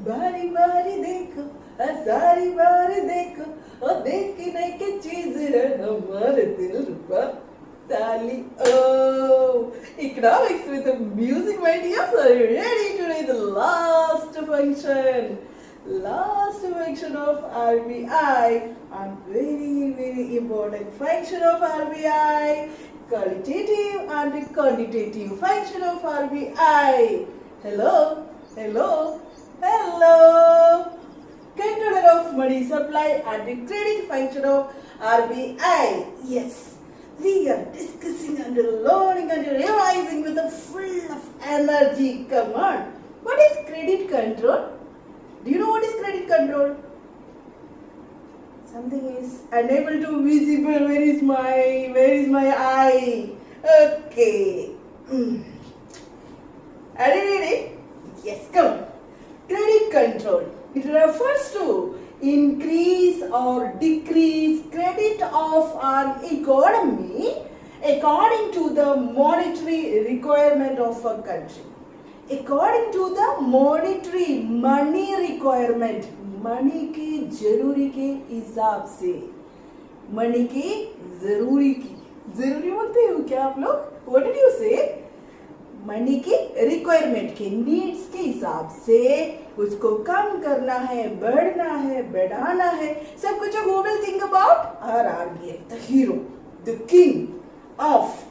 बारी बारी देखो, सारी बारी देखो, और देखने की चीज है हमारे दिल पर ताली. Oh, economics with the music, my dear. So are you ready to read the last function? Last function of RBI, and very important function of RBI, qualitative and quantitative function of RBI. Hello, hello, hello. Controller of money supply and the credit function of RBI. Yes, we are discussing and learning and revising with a full of energy. Come on. What is credit control? Do you know what is credit control? Something is unable to visible. Where is my eye? Okay. Are you ready? Yes, come. Credit control. It refers to increase or decrease credit of an economy according to the monetary requirement of a country. According to the monetary money requirement, money की जरूरी के हिसाब से, money की जरूरी बोलते हो क्या आप लोग? What did you say? Money की रिक्वायरमेंट के नीड्स के हिसाब से उसको कम करना है, बढ़ना है, बढ़ाना है, सब कुछ. who will think about RBI, the hero, the king of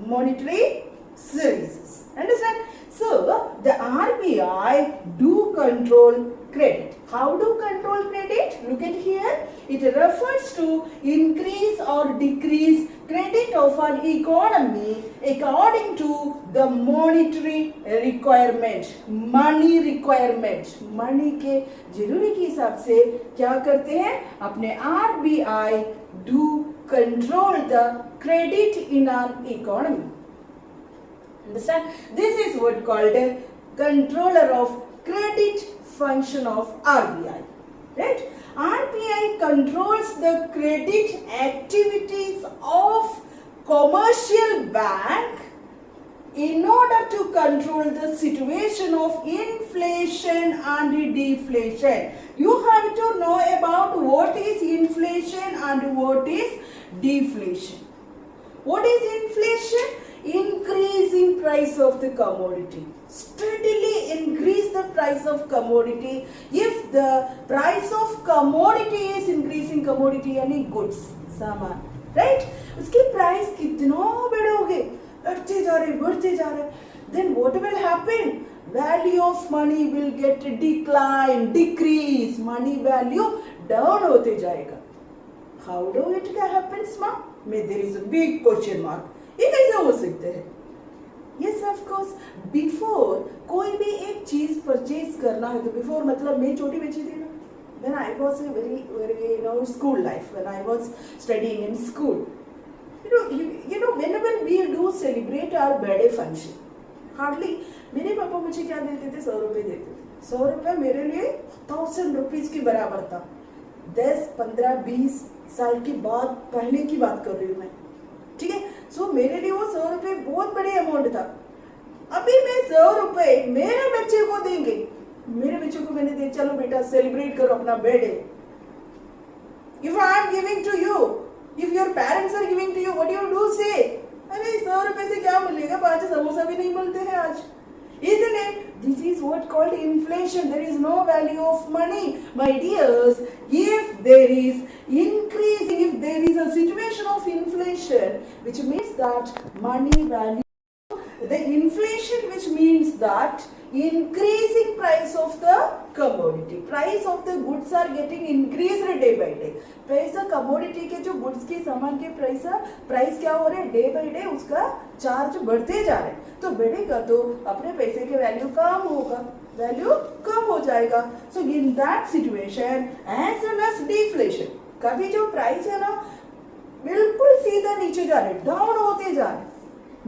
monetary services. Understand? So the RBI do control credit. How do control credit? Look at here. It refers to increase or decrease credit of an economy according to the monetary requirement. Money requirement. Money के जरूरी के हिसाब से क्या करते हैं? अपने RBI do control the credit in an economy. Understand? This is what called a controller of credit function of RBI. Right? RBI controls the credit activities of commercial bank in order to control the situation of inflation and deflation. You have to know about what is inflation and what is deflation. What is inflation? Increasing price of the commodity. Steadily increase the price of commodity. If the price of commodity is increasing, commodity यानी goods, सामान, right? उसकी price कितना बढ़ोगे? बढ़ते जा रहे. Then what will happen? Value of money will get decline, decrease. Money value down होते जाएगा. How do it happen, ma? There is a big question mark. ये कैसे हो सकते हैं? Yes, of course. Before कोई भी एक चीज परचेज करना है तो before मतलब मैं छोटी बच्ची थी ना. When I was a very school life, when I was studying in school, you know whenever we do celebrate our birthday function, hardly मेरे पापा मुझे क्या देते थे? 100 रुपए देते थे. 100 रुपए मेरे लिए 1000 रुपीज के बराबर था. 10, 15, 20 साल की बात, पहले की बात कर रही हूँ मैं. ठीक है? सो मेरे लिए वो 100 रुपए बहुत बड़े अमाउंट था. अभी मैं 100 रुपए मेरे बच्चे को देंगे, मेरे बच्चे को मैंने दिया, चलो बेटा सेलिब्रेट करो अपना birthday. If I am giving to you, if your parents are giving to you, what you do say? अरे 100 रुपए से क्या मिलेगा? 5 समोसा भी नहीं मिलते हैं आज. Isn't it? This is what called inflation. There is no value of money. My dears, if there is increasing, if there is a situation of inflation, which means that money value, the inflation which means that increasing price of the commodity, price of the goods are getting increased day by day. पैसा commodity के जो goods के सामान के price क्या हो रहे हैं? डे बाय डे उसका चार्ज बढ़ते जा रहे हैं. तो बढ़ेगा तो अपने पैसे के वैल्यू कम होगा, वैल्यू कम हो जाएगा. So in that situation as well as deflation, कभी जो प्राइस है ना बिल्कुल सीधा नीचे जा रहे, डाउन होते जा रहे,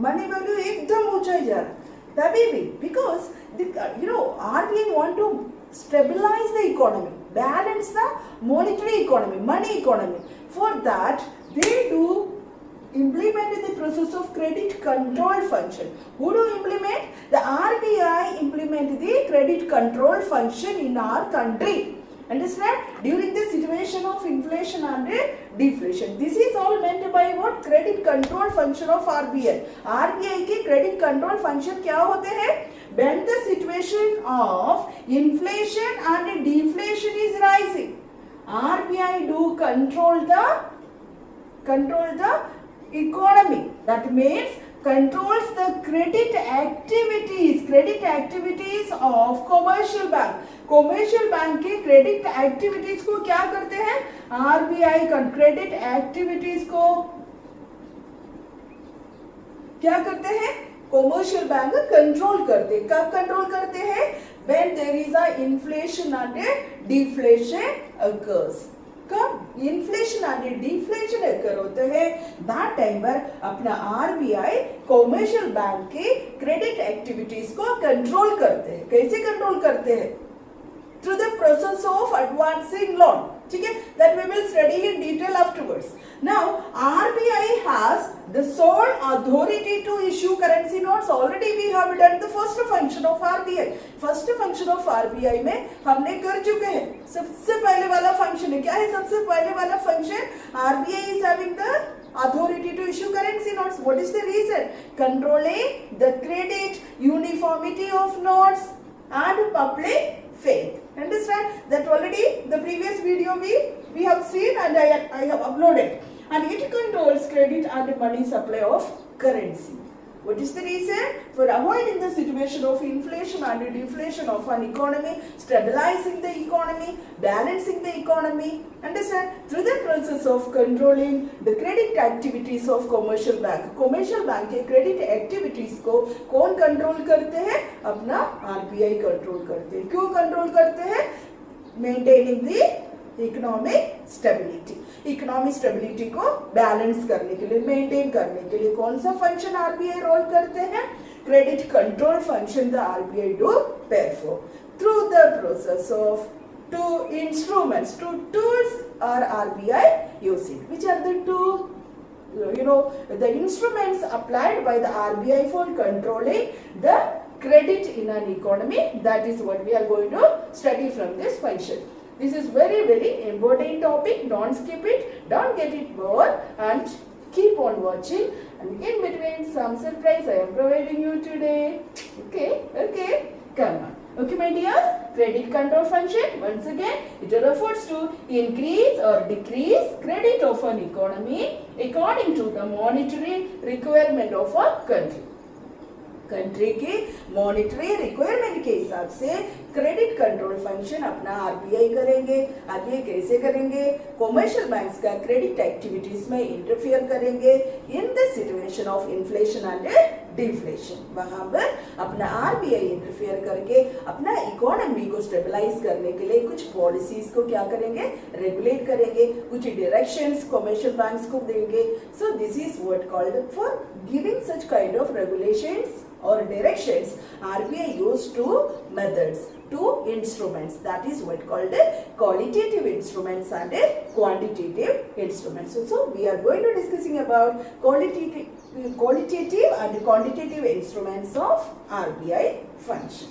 मनी वैल्यू एकदम ऊंचाई जा रहा. तभी भी because RBI want to stabilize the economy, balance the monetary economy, money economy. For that they do implement the process of credit control function. Who do implement? The RBI implement the credit control function in our country. Understand? During the situation of inflation and deflation. This is all meant by what? Credit control function of RBI. RBI के credit control function क्या होते हैं? When the situation of inflation and deflation is rising, RBI do control the economy. That means controls the credit activities of commercial bank. Commercial bank के credit activities को क्या करते हैं? RBI credit activities को क्या करते हैं? कॉमर्शियल बैंक कंट्रोल करते हैं. कब कंट्रोल करते हैं? When there is a inflation and a deflation occurs. कब इन्फ्लेशन and डिफ्लेशन occur होते हैं, that टाइम पर अपना आरबीआई कॉमर्शियल बैंक के क्रेडिट एक्टिविटीज को कंट्रोल करते हैं. कैसे कंट्रोल करते हैं? Through the process of advancing loan. ठीक है? That we will study in detail afterwards. Now, RBI has the sole authority to issue currency notes. Already we have done the first function of RBI. First function of RBI में हमने कर चुके हैं. सबसे पहले वाला function है. क्या है सबसे पहले वाला function? RBI is having the authority to issue currency notes. What is the reason? Controlling the credit uniformity of notes and public faith. Understand? That already the previous video we have seen and I have uploaded. And it controls credit and money supply of currency. What is the reason? For avoiding the situation of inflation and deflation of an economy, stabilizing the economy, balancing the economy. Understand? Through the process of controlling the credit activities of commercial bank. Commercial bank के credit activities को कौन control करते हैं? अपना RBI control करते हैं. क्यों control करते हैं? Maintaining the economic stability. Economic stability को बैलेंस करने के लिए, मेंटेन करने के लिए कौन सा फंक्शन आरबीआई रोल करते हैं? Credit control function the RBI do perform through the process of two instruments, two tools are RBI using. Which are the two? The instruments applied by the RBI for controlling the credit in an economy. That is what we are going to study from this function. This is very, very important topic. Don't skip it. Don't get it bored and keep on watching. And in between some surprise I am providing you today. Okay. Come on. Okay, my dears. Credit control function. Once again, it refers to increase or decrease credit of an economy according to the monetary requirement of a country. Country की monetary requirement के हिसाब से credit control function अपना RBI करेंगे. RBI कैसे करेंगे? Commercial banks का credit activities में इंटरफियर करेंगे in the situation of inflation and deflation. वहां पर अपना आरबीआई इंटरफियर करके अपना इकोनॉमी को स्टेबलाइज करने के लिए कुछ पॉलिसीज को क्या करेंगे? रेगुलेट करेंगे. कुछ डायरेक्शंस कॉमर्शियल बैंक्स को देंगे. So this is what called for giving such kind of regulations or directions. RBI used two methods, two instruments, that is what called qualitative instruments and quantitative instruments. So we are going to discussing about qualitative and quantitative instruments of RBI function.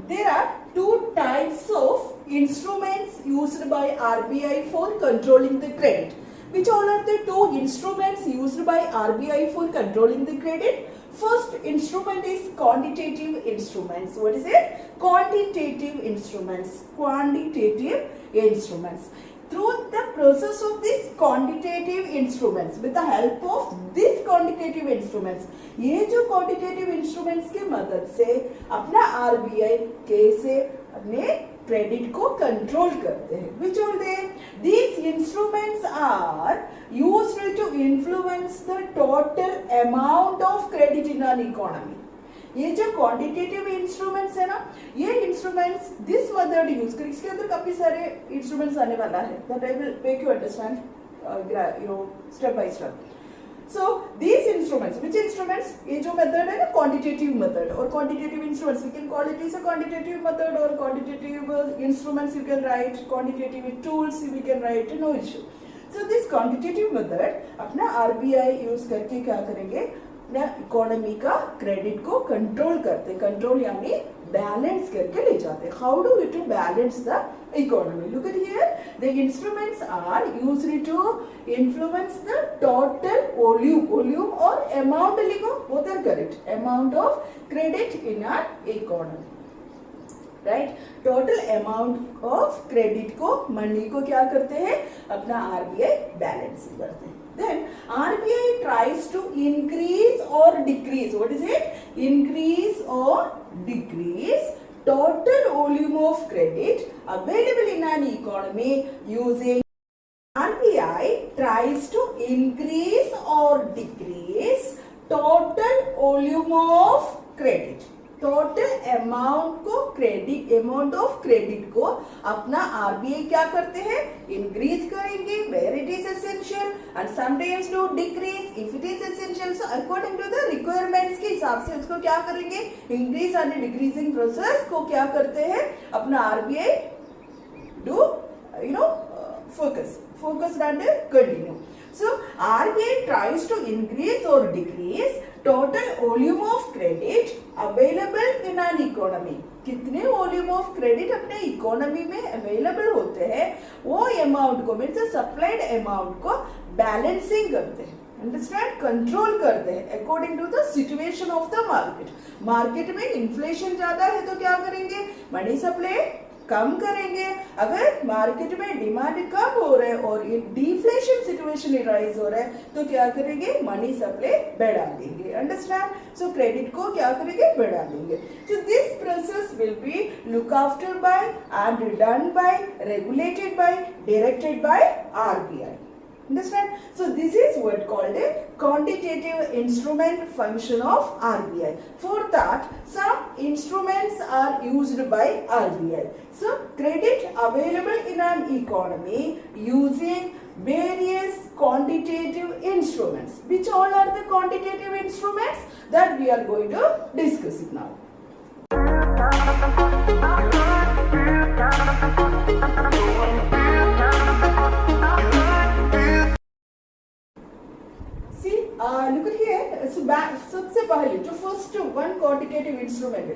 There are two types of instruments used by RBI for controlling the credit. Which all are the two instruments used by RBI for controlling the credit? First instrument is quantitative instruments. What is it? Quantitative instruments. Quantitative instruments. Through the process of these quantitative instruments, with the help of these quantitative instruments, ये जो quantitative instruments की मदद से अपना RBI कैसे अपने credit को control करते हैं. Which are they? These instruments are used to influence the total amount of credit in an economy. ये जो क्वांटिटेटिव इंस्ट्रूमेंट्स है ना, ये इंस्ट्रूमेंट्स दिस मेथड यूज कर, इसके अंदर काफी सारे इंस्ट्रूमेंट्स आने वाला है. That I will make you understand step by step. So these instruments, which instruments? ये जो method है ना quantitative method और quantitative instruments, we can call it as a quantitative method or quantitative instruments you can write, quantitative tools we can write, no issue. So this quantitative method अपना RBI use करके क्या करेंगे, अपना economy का credit को control करते, control यानी balance करके ले जाते. How do we to balance the economy? Look at here, the instruments are used to influence the total volume or amount लिखो, both are correct, amount of credit in our economy, right? Total amount of credit को, money को क्या करते हैं, अपना RBI balancing करते हैं. Then RBI tries to increase or decrease. What is it? Increase or decrease total volume of credit available in an economy using. RBI tries to increase or decrease total volume of credit. Total amount को, credit amount of credit को अपना RBI क्या करते हैं, increase करेंगे where it is essential and sometimes do decrease if it is essential. So according to the requirements के हिसाब से उसको क्या करेंगे, इंक्रीज एंड डिक्रीजिंग प्रोसेस को क्या करते हैं अपना RBI do focused and continue. So RBI tries to increase or decrease total volume of credit available in an economy. कितने वॉल्यूम ऑफ क्रेडिट अपने इकोनॉमी में अवेलेबल होते हैं, वो अमाउंट को, मीन्स सप्लाइड अमाउंट को बैलेंसिंग करते हैं, अंडरस्टैंड, कंट्रोल करते हैं according to the situation of the market. Market में इन्फ्लेशन ज्यादा है तो क्या करेंगे, मनी सप्लाई कम करेंगे. अगर मार्केट में डिमांड कम हो रहा है और ये डिफ्लेशन सिचुएशन राइज हो रहा है तो क्या करेंगे, मनी सप्लाई बढ़ा देंगे, अंडरस्टैंड. सो क्रेडिट को क्या करेंगे, बढ़ा देंगे. So this process will be look after bye and done by, regulated by, directed by RBI. Understand? So this is what called a quantitative instrument function of RBI. For that, some instruments are used by RBI. So credit available in an economy using various quantitative instruments. Which all are the quantitative instruments that we are going to discuss it now. Look at here. So सबसे पहले जो first one quantitative instrument है,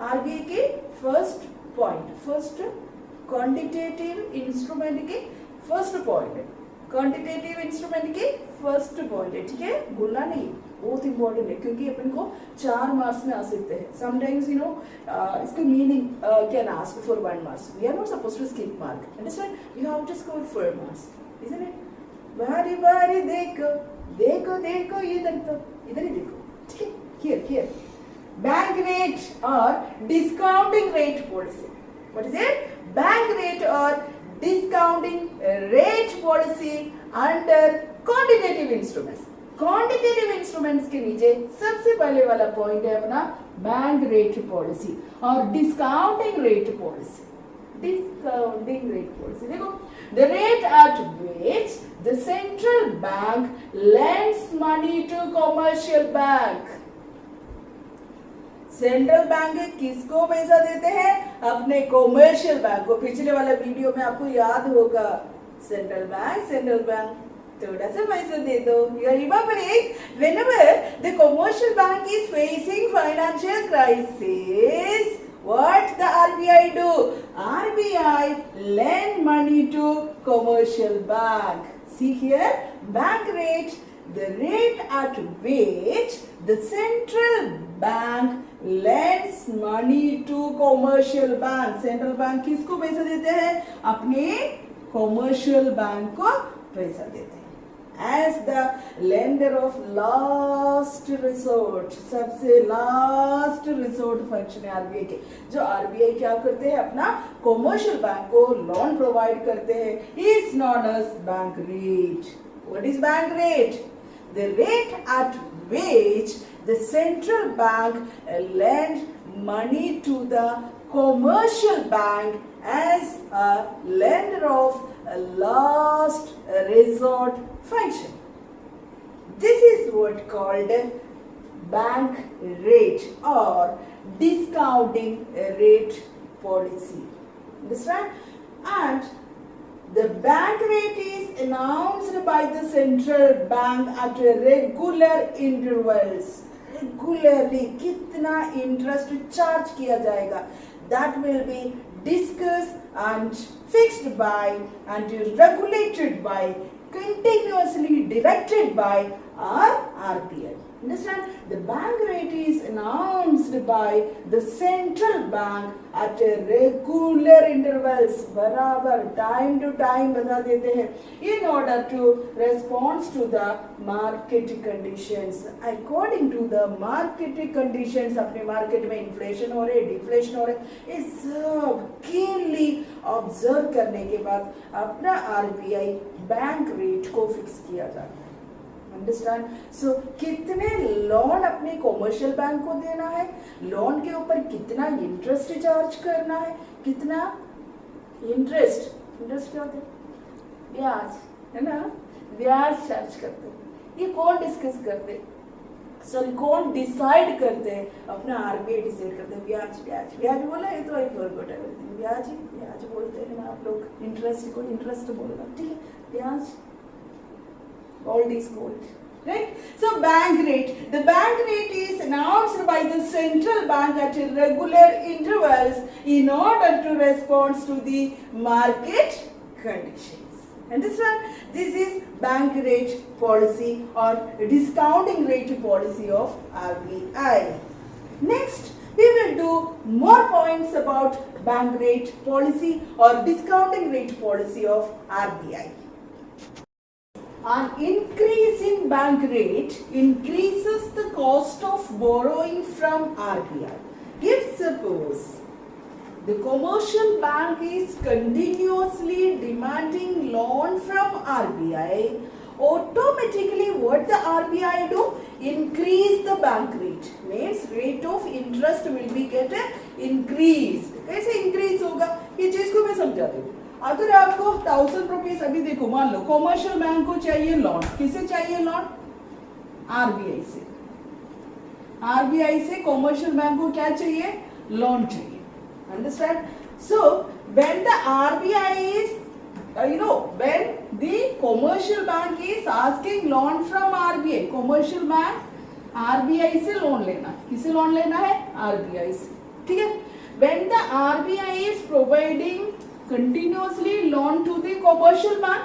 RBI के first point, first quantitative instrument के first point है, quantitative instrument के first point है, ठीक है, भूलना नहीं, बहुत इंपॉर्टेंट है क्योंकि अपन को 4 मार्क्स में आ सकते हैं. समटाइम्स इसका meaning can ask for 1 marks. We are not supposed to skip mark, understand, you have to score 4 marks, isn't it. बारी बारी देखो देखो देखो, इधर तो इधर ही देखो, ठीक है, हियर हियर. बैंक रेट और discounting rate policy. What is it? Bank rate और discounting rate policy under quantitative instruments. Quantitative instruments के नीचे सबसे पहले वाला पॉइंट है अपना बैंक रेट पॉलिसी और discounting rate policy. Discounting rate policy. देखो, the rate at which the central bank lends money to commercial bank. Central bank किसको पैसा देते हैं? अपने कॉमर्शियल बैंक को. पिछले वाला वीडियो में आपको याद होगा, सेंट्रल बैंक थोड़ा सा पैसा दे दो. You are remembering whenever the commercial bank is facing financial crisis, what the RBI do? RBI lend money to commercial bank. See here, bank rate, the rate at which the central bank lends money to commercial bank. Central bank किसको पैसा देते हैं? अपने commercial bank को पैसा देते हैं. As the lender of last resort, सबसे last resort function है आरबीआई के. जो आरबीआई क्या करते हैं, अपना कॉमर्शियल बैंक को लोन प्रोवाइड करते हैं, is known as bank rate. What is bank rate? The rate at which the central bank lend money to the commercial bank as a lender of a last resort function. This is what called bank rate or discounting rate policy. Understand? And The bank rate is announced by the central bank at regular intervals. Regularly कितना interest charge किया जाएगा, that will be discussed and fixed by and regulated by, continuously directed by our RBI. Understand? The bank rate is announced by the central bank at regular intervals. बराबर time to time बता देते हैं, in order to respond to the market conditions. According to the market conditions, अपने market में inflation हो रहे, deflation हो रहे, ये सब keenly observe करने के बाद अपना RBI बैंक रेट को फिक्स किया जाता है. अंडरस्टैंड? सो कितने लोन अपने कॉमर्शियल बैंक को देना है, लोन के ऊपर कितना इंटरेस्ट चार्ज करना है, कितना इंटरेस्ट क्या होता है, ब्याज है ना, ब्याज चार्ज करते हैं. ये कौन डिस्कस करते, सॉरी कौन डिसाइड करते हैं, अपना आरबीआई डिसाइड करते हैं. ब्याज बोला है तो आई फॉरगॉट एवरीथिंग, ब्याज बोलते हैं ना आप लोग, इंटरेस्ट को इंटरेस्ट बोलना, ठीक है, ब्याज, all these called, right? So bank rate, the bank rate is announced by the central bank at regular intervals in order to respond to the market conditions. Understand? This is bank rate policy or discounting rate policy of RBI. Next, we will do more points about bank rate policy or discounting rate policy of RBI. An increase in bank rate increases the cost of borrowing from RBI. If suppose the commercial bank is continuously demanding loan from RBI, automatically what the RBI do? Increase the bank rate. Means rate of interest will be get increased. कैसे increase होगा, ये चीज को मैं समझाती हूँ. अगर आपको 1000 रुपीज, अभी देखो मान लो कॉमर्शियल बैंक को चाहिए लोन, किसे चाहिए लोन, आरबीआई से. आरबीआई से कॉमर्शियल बैंक को क्या चाहिए, लोन चाहिए. Understand? So when the RBI is when the commercial bank is asking loan from RBI, commercial bank RBI से लोन लेना, किसे लोन लेना है, RBI से, ठीक है. When the RBI is providing continuously loan to the commercial bank,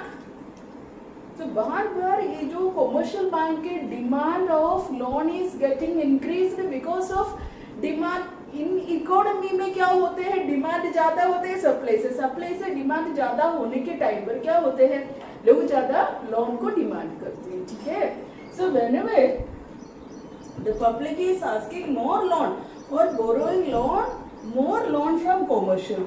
तो बार ये जो commercial bank के demand of loan is getting increased because of demand. In economy में क्या होते हैं, डिमांड ज्यादा होते हैं सप्लाई से डिमांड ज्यादा होने के टाइम पर क्या होते हैं, लोग ज्यादा लोन को डिमांड करते हैं, ठीक है. So whenever the public is asking more loan और borrowing loan, more loan from commercial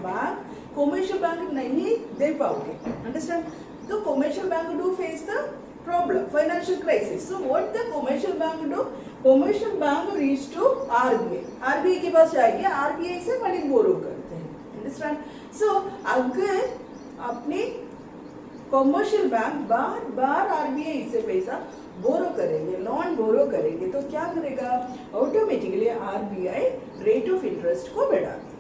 bank नहीं दे पाओगे. अंडरस्टैंड? तो commercial bank do face the problem, financial crisis. So what the commercial bank do? Commercial bank reach to RBI. RBI के पास जाएंगे, RBI से money borrow करते हैं. Understand? So अगर अपने कॉमर्शियल बैंक बार RBI से पैसा बोरो करेंगे, लोन बोरो करेंगे, तो क्या करेगा, automatically RBI rate of interest को बढ़ा देगा.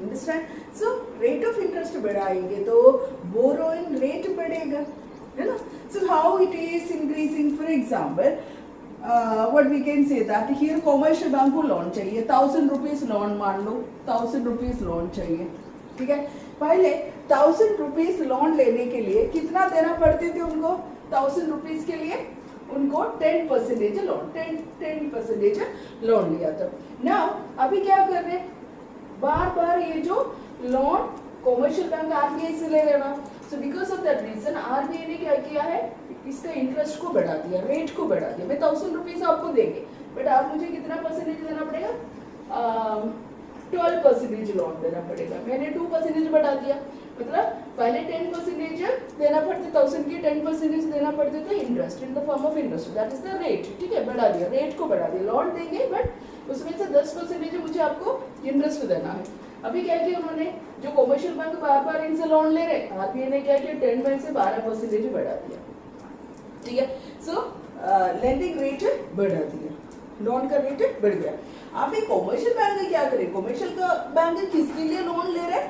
Understand? So rate of interest बढ़ाएंगे तो बोरोइंग रेट बढ़ेगा, है ना. So how it is increasing? For example, what we can say that here commercial bank को लोन चाहिए, 1000 रुपीज लोन, मान लो 1000 रुपीज लोन चाहिए, ठीक है. पहले 1000 रुपीज लोन लेने के लिए कितना देना पड़ते थे उनको, 1000 रुपीज के लिए उनको 10% लोन, 10% लोन लिया था. नाउ अभी क्या कर रहे, बार ये जो लोन कॉमर्शियल बैंक आरबीआई से ले रहे ना. So because of that reason RBI ने क्या किया है, इसका इंटरेस्ट को बढ़ा दिया, रेट को बढ़ा दिया. मैं 1000 रुपीज आपको देंगे, बट आप मुझे कितना परसेंटेज देना पड़ेगा, 12% लोन देना पड़ेगा. मैंने 2% बढ़ा दिया, मतलब पहले 10% देना पड़ते 1000 की 10% देना पड़ते थे interest in the form of interest, that is the rate, ठीक है. बढ़ा दिया, रेट को बढ़ा दिया. लोन देंगे बट उसमें से 10% मुझे आपको इंटरेस्ट देना है. अभी क्या किया उन्होंने, जो कॉमर्शियल बैंक बार इनसे लोन ले रहे, आरबीआई ने क्या किया, 10 में से 12% बढ़ा दिया, ठीक है. सो लेंडिंग रेट बढ़ा दिया, लोन का रेट बढ़ गया. अभी कॉमर्शियल बैंक क्या करे, कॉमर्शियल बैंक किसके लिए लोन ले रहे,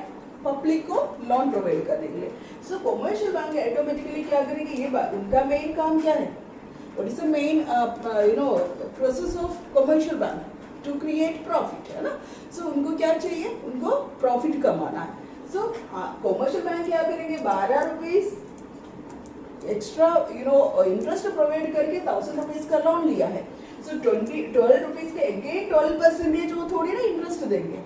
पब्लिक को लोन प्रोवाइड करने के लिए। सो कॉमर्शियल बैंक ऑटोमेटिकली क्या करेंगे, ये बात उनका मेन काम क्या है, what is the main process of commercial bank, to create profit, है ना। सो उनको क्या चाहिए, उनको प्रॉफिट कमाना है। सो कॉमर्शियल बैंक क्या करेंगे, 12 रुपीज एक्स्ट्रा इंटरेस्ट प्रोवाइड करके 1000 रुपीज का लोन लिया है। सो 12 रुपीज के अगेन 12% वो थोड़ी ना इंटरेस्ट देंगे,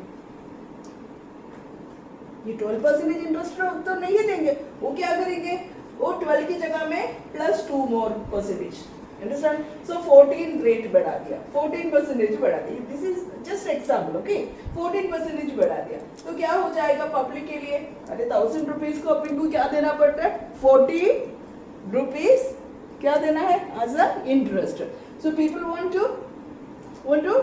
ये 12% इंटरेस्ट तो नहीं देंगे, वो क्या करेंगे, वो 12 की जगह में +2 more percentage, अंडरस्टैंड। सो 14 रेट बढ़ा दिया, 14% बढ़ा दिया, this is just example, okay. 14% बढ़ा दिया तो क्या हो जाएगा पब्लिक के लिए, अरे 1000 रुपीज को अपन को क्या देना पड़ता है, 40 रुपीज क्या देना है as a interest. So people want to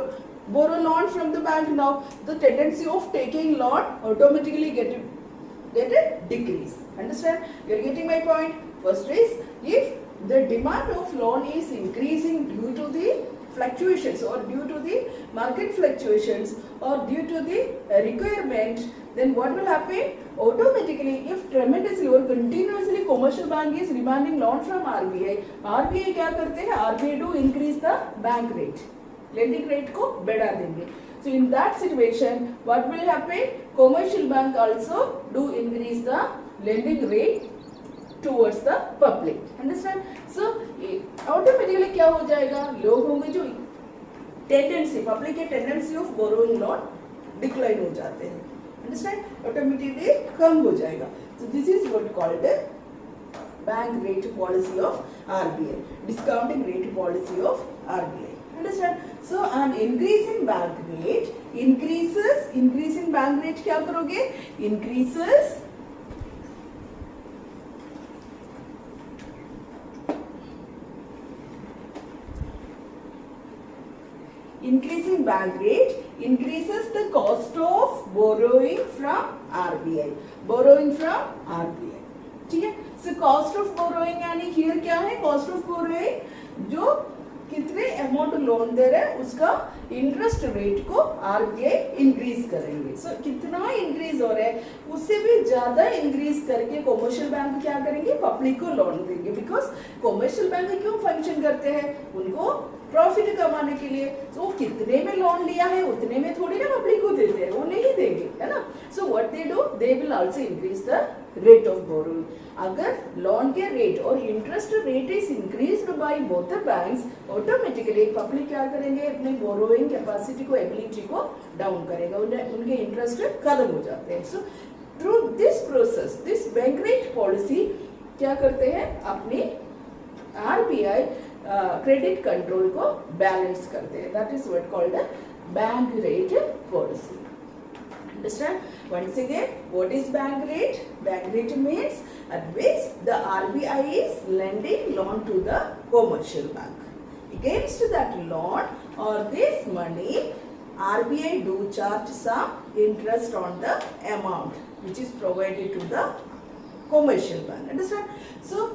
borrow loan from the bank now. The tendency of taking loan automatically get a decrease. Understand? You're getting my point? First is, if the demand of loan is increasing due to the fluctuations or due to the market fluctuations or due to the requirement, then what will happen? Automatically, if tremendously or continuously commercial bank is demanding loan from RBI क्या करते हैं, RBI do increase the bank rate, lending rate को बढ़ा देंगे। So in that situation, what will happen? Commercial bank also do increase the lending rate towards the public. Understand? So automatically क्या हो जाएगा, लोग होंगे जो टेंडेंसी, पब्लिक के tendency of borrowing loan decline हो जाते हैं, अंडरस्टैंड, ऑटोमेटिकली कम हो जाएगा। So this is what called bank rate policy of RBI, discounting rate policy of RBI, understand. So an increase in bank rate increase in bank rate क्या करोगे, increases increasing bank rate increases the cost of borrowing from RBI, ठीक है। So cost of borrowing यानी here क्या है, cost of borrowing जो कितने amount loan दे रहे हैं उसका इंटरेस्ट रेट को आरबीआई इंक्रीज करेंगे। सो कितना इंक्रीज हो रहा है, उससे भी ज्यादा इंक्रीज करके कॉमर्शियल बैंक क्या करेंगे, पब्लिक को लोन देंगे। बिकॉज कॉमर्शियल बैंक क्यों फंक्शन करते हैं, उनको प्रॉफिट कमाने के लिए। तो वो कितने में लोन लिया है उतने में थोड़ी ना पब्लिक को देते हैं, वो नहीं देंगे, है ना। So what they do, they will also increase the rate of borrowing. अगर लोन के रेट और interest rate is increased by both the banks, automatically public क्या करेंगे, अपने बोरोइंग कैपेसिटी को, एबिलिटी को डाउन करेगा, उनके इंटरेस्ट खत्म हो जाते हैं। So through this process, this bank rate policy क्या करते हैं, अपनी आरबीआई क्रेडिट कंट्रोल को बैलेंस करते हैं। That is what called bank rate policy. Understand? Once again, what is bank rate? Bank rate means at which the RBI is lending loan to the commercial bank. Against that loan or this money, RBI do charge some interest on the amount which is provided to the commercial bank. Understand? So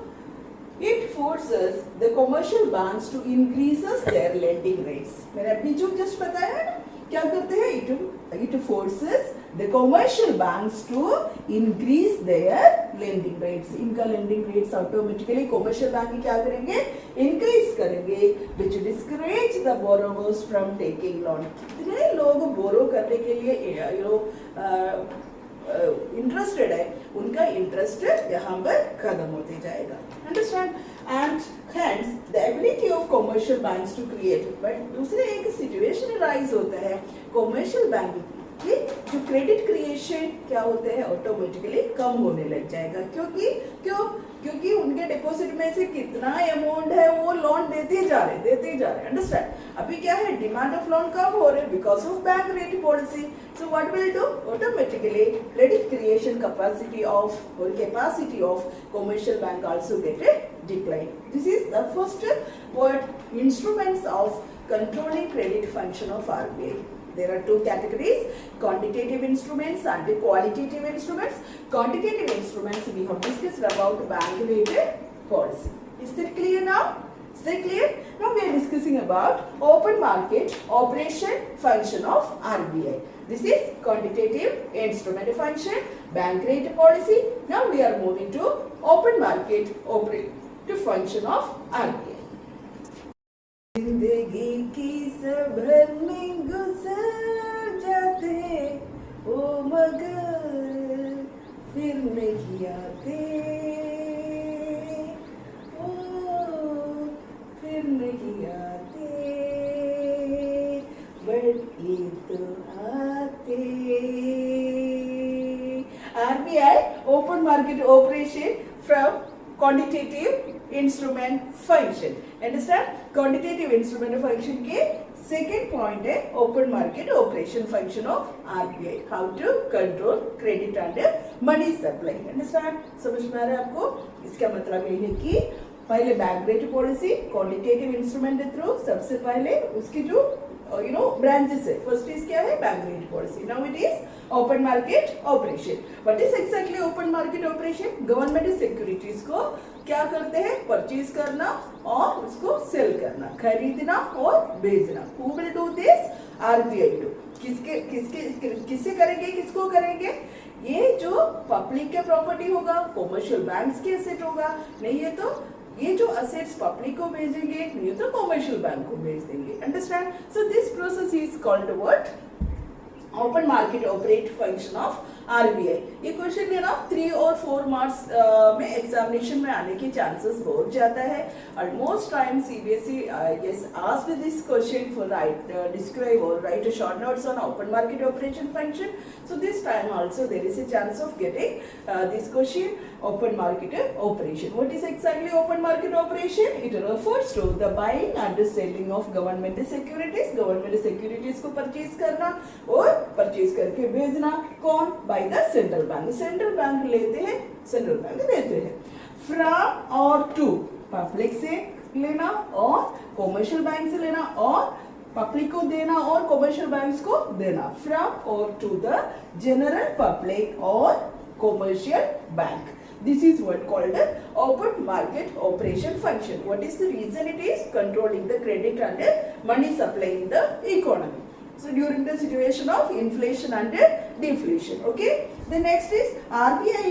it forces the commercial banks to increases their lending rates. मैंने अभी जो just बताया है ना, क्या करते हैं, it forces the commercial banks to increase their lending rates. इनका lending rates automatically commercial bank क्या करेंगे, increase करेंगे, which discourage the borrowers from taking loan. कितने लोग borrow करने के लिए इंटरेस्टेड है, उनका इंटरेस्ट यहाँ पर खत्म होते जाएगा, understand. And hence the ability of commercial banks to create, but दूसरे एक सिचुएशन राइज होता है कॉमर्शियल बैंक की, जो क्रेडिट क्रिएशन क्या होते हैं, ऑटोमेटिकली कम होने लग जाएगा। क्योंकि उनके डिपॉजिट में से कितना अमाउंट है वो लोन देते जा रहे, अंडरस्टैंड। अभी क्या है, डिमांड ऑफ लोन कम हो रहे because of bank rate policy. So what will do, automatically credit creation capacity of commercial bank also get A decline. This is the first word instruments of controlling credit function of RBI. There are two categories, quantitative instruments and qualitative instruments. Quantitative instruments we have discussed about bank rate policy. Is that clear now? Is that clear? Now we are discussing about open market operation function of RBI. This is quantitative instrument function, bank rate policy. Now we are moving to open market operative function of RBI. जिंदगी की सफर में गुजर जाते ओ मगर फिर नहीं आते ओ फिर नहीं आते बट ये तो आते RBI open market operation from quantitative instrument function. Understand? Quantitative instrument function के second point है open market operation function of RBI. How to control credit and money supply. Understand? समझ में आ रहा है आपको? इसका मतलब ये है कि पहले bank rate policy quantitative instrument के थ्रू सबसे पहले उसकी जो branches है. First is क्या है? Bank rate policy. Now it is open market operation. What is exactly open market operation? Government securities को क्या करते हैं? परचेज करना और उसको सेल करना, खरीदना और बेचना. Who will do this? RBI do. किससे करेंगे? किसको करेंगे? ये जो पब्लिक के प्रॉपर्टी होगा, कॉमर्शियल बैंक्स के एसेट होगा, नहीं है तो ये जो असेट्स पब्लिक को भेजेंगे, नहीं तो कॉमर्शियल बैंक को भेज देंगे. Understand? So this process is called what? Open market operate function of RBI. ये क्वेश्चन है ना 3 और 4 मार्क्स में एग्जामिनेशन में आने के चांसेस बहुत ज्यादा है. Almost time CBSE yes asked this question for describe or write a short notes on open market operation function. So this time also there is a chance of getting this question, open market operation. What is exactly open market operation? It refers to the buying and selling of government securities. Government securities को purchase करना और purchase करके भेजना. कौन? By the central bank. Central bank लेते हैं, central bank देते हैं. फ्रॉम और टू, पब्लिक से लेना और कॉमर्शियल बैंक से लेना और पब्लिक को देना और कॉमर्शियल बैंक्स को देना. फ्रॉम और टू द जनरल पब्लिक और commercial bank. This is what called a open market operation function. What is the reason? It is controlling the credit and money supply in the economy. So during the situation of inflation and deflation. Okay. The next is RBI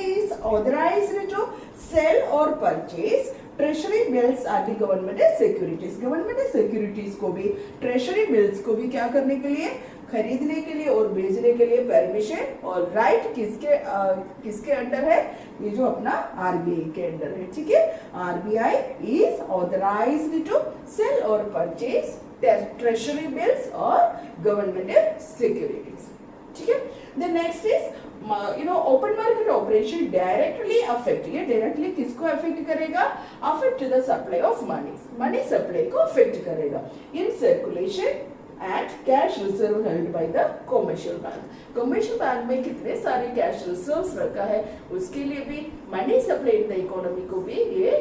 is authorized to sell or purchase treasury bills and government securities. Government securities को भी treasury bills को भी क्या करने के लिए? खरीदने के लिए और बेचने के लिए परमिशन और राइट किसके अंडर है? ये जो अपना RBI के अंडर है. ठीक है. RBI is authorized to sell or purchase treasury bills or government securities. ठीक है. The next is open market operation directly affect. ये directly किसको affect करेगा? Affect the supply of money. Money supply को affect करेगा. In circulation and cash reserve held by the commercial bank. Commercial bank में कितने सारे cash reserves रखा है, उसके लिए भी money supply in the economy को भी ये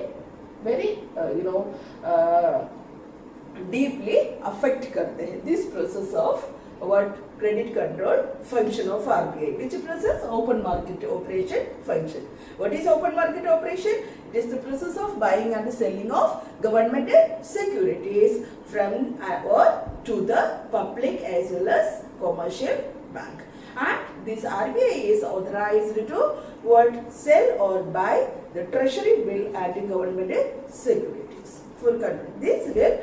very deeply affect करते हैं. This process of what credit control function of RBI. Which process? Open market operation function. What is open market operation? It is the process of buying and selling of government securities from or to the public as well as commercial bank. And this RBI is authorized to what? Sell or buy the treasury bill and the government securities. Full control. This will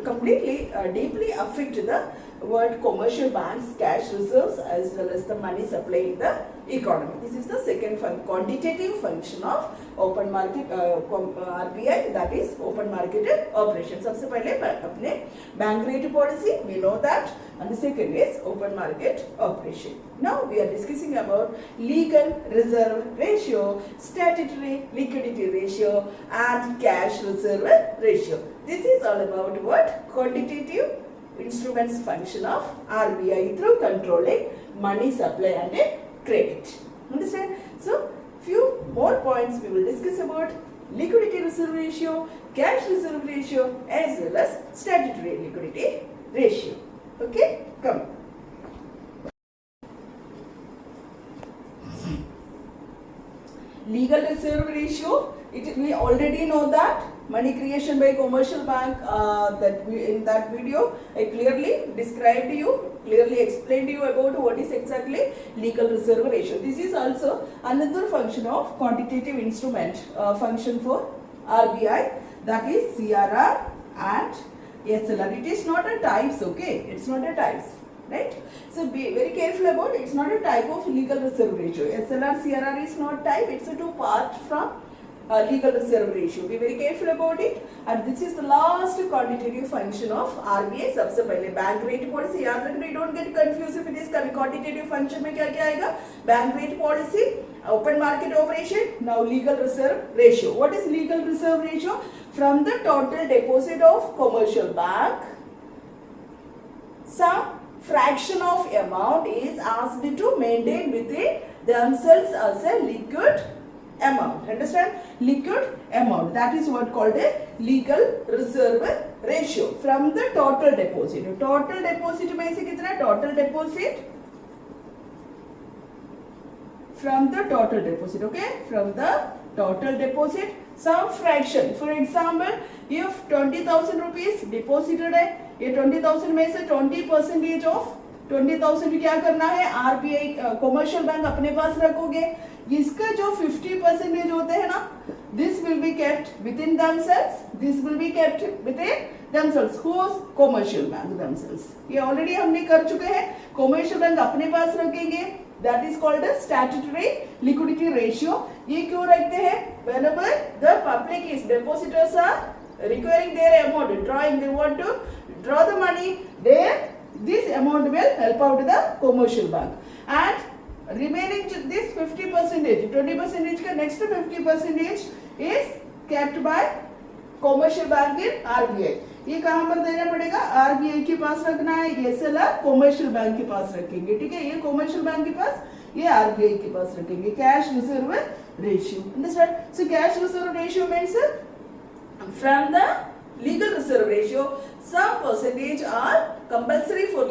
completely deeply affect the what commercial banks cash reserves as well as the money supply in the economy. This is the second quantitative function of open market RBI, that is open market operation. सबसे पहले अपने bank rate policy we know that, and the second is open market operation. Now we are discussing about legal reserve ratio, statutory liquidity ratio and cash reserve ratio. This is all about what? Quantitative instruments function of RBI through controlling money supply and credit. Understand? So few more points we will discuss about liquidity reserve ratio, cash reserve ratio as well as statutory liquidity ratio. Okay, come. Legal reserve ratio, We already know that money creation by commercial bank, in that video I clearly described you, clearly explained you about what is exactly legal reserve ratio. This is also another function of quantitative instrument, function for RBI, that is CRR and SLR. It is not a types, okay? It's not a types, right? So be very careful about it. It's not a type of legal reserve ratio. SLR, CRR is not type. It's a two part from legal reserve ratio. Be very careful about it. And this is the last quantitative function of RBI. सबसे पहले bank rate policy याद रखना. Don't get confused if it is quantitative function में क्या क्या आएगा? Bank rate policy, open market operation, now legal reserve ratio. What is legal reserve ratio? From the total deposit of commercial bank, some fraction of amount is asked to maintain within themselves as a liquid amount. Understand? Liquid amount. That is what called a legal reserve ratio. From the total deposit. Total deposit में से कितना? Total deposit from the total deposit. Okay? From the total deposit, some fraction. For example, if 20,000 rupees deposited है, ये 20,000 में से 20% of 20,000 क्या करना है? RBI कॉमर्शियल बैंक अपने पास रखोगे. इसका जो 50% होते हैं ना, this will be kept within themselves. This will be kept within themselves. Whose? commercial bank themselves. ये already हमने कर चुके हैं. commercial बैंक अपने पास रखेंगे. That is called a statutory liquidity ratio. ये क्यों रखते हैं? Whenever the public is depositors are requiring their amount, drawing, they want to draw the money, this amount will help out the commercial bank. And remaining this 50%, 20% का next 50% is kept by commercial bank in RBI. ये कहाँ पर देना पड़ेगा? RBI के पास रखना है. SLR commercial bank के पास रखेंगे. ठीक है? ये कॉमर्शियल बैंक के पास, ये RBI के पास रखेंगे. Cash reserve ratio. Understand? So cash reserve ratio means from the legal reserve ratio, some percentage are compulsory for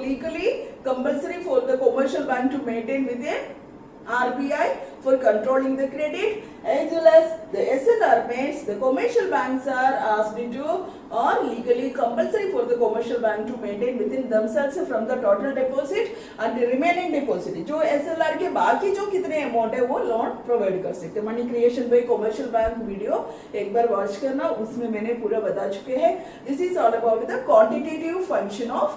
the commercial bank to maintain within RBI for controlling the credit, as well as the SLR means the commercial banks are asked to or legally compulsory for the commercial bank to maintain within themselves from the total deposit and the remaining deposit. जो SLR के बाकी जो कितने amount है वो loan provide कर सकते हैं. Money creation by commercial bank video एक बार watch करना, उसमें मैंने पूरा बता चुके हैं. This is all about the quantitative function of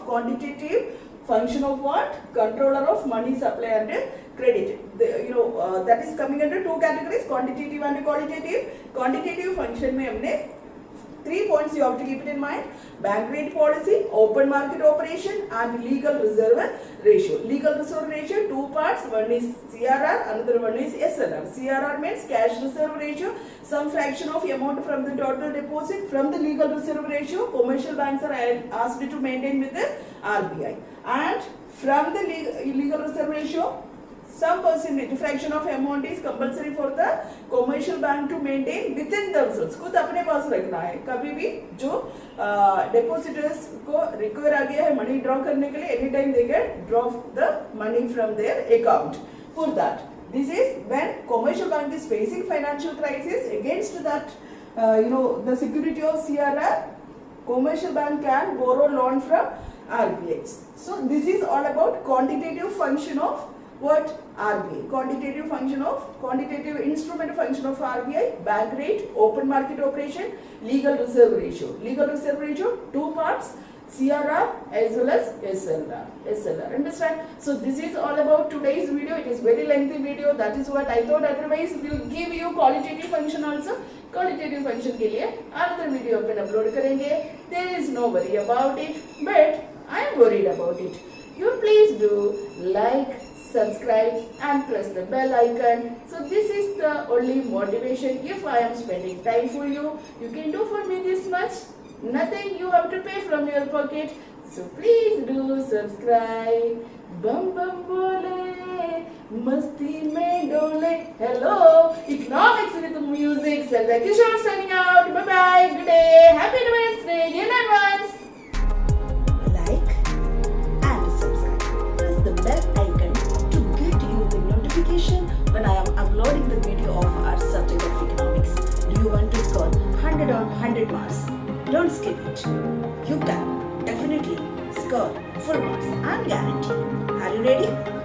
what? Controller of money supply and credit. That is coming under two categories, quantitative and qualitative. Quantitative function में हमने 3 points you have to keep it in mind: bank rate policy, open market operation, and legal reserve ratio. Legal reserve ratio, two parts. One is CRR, another one is SLR. CRR means cash reserve ratio, some fraction of amount from the total deposit. From the legal reserve ratio, commercial banks are asked to maintain with the RBI. And from the legal reserve ratio, some percentage fraction of amount is compulsory for the commercial bank to maintain within themselves. खुद अपने पास रखना है. कभी भी जो depositors को require आ गया है money draw करने के लिए, anytime they can draw the money from their account. For that, this is when commercial bank is facing financial crisis. Against that, the security of CRR, commercial bank can borrow loan from RBI. So this is all about quantitative function of what? RBI. Quantitative instrument function of RBI: bank rate, open market operation, legal reserve ratio. Legal reserve ratio, two parts: CRR as well as SLR. Understand? So this is all about today's video. It is very lengthy video. That is what I thought. Otherwise, we will give you qualitative function also. Qualitative function के लिए another video अपन upload करेंगे. There is no worry about it, but I am worried about it. You please do like, subscribe and press the bell icon. So this is the only motivation. If I am spending time for you, you can do for me this much. Nothing you have to pay from your pocket. So please do subscribe. Bum bum bole, masti mein dole. Hello, economics with music. Selva Kishore signing out. Bye bye. Good day. Happy Wednesday in advance. Like and subscribe. Press the bell icon to get you the notification when I am uploading the video of our subject of economics. Do you want marks. Don't skip it. You can definitely score full marks and guarantee. Are you ready?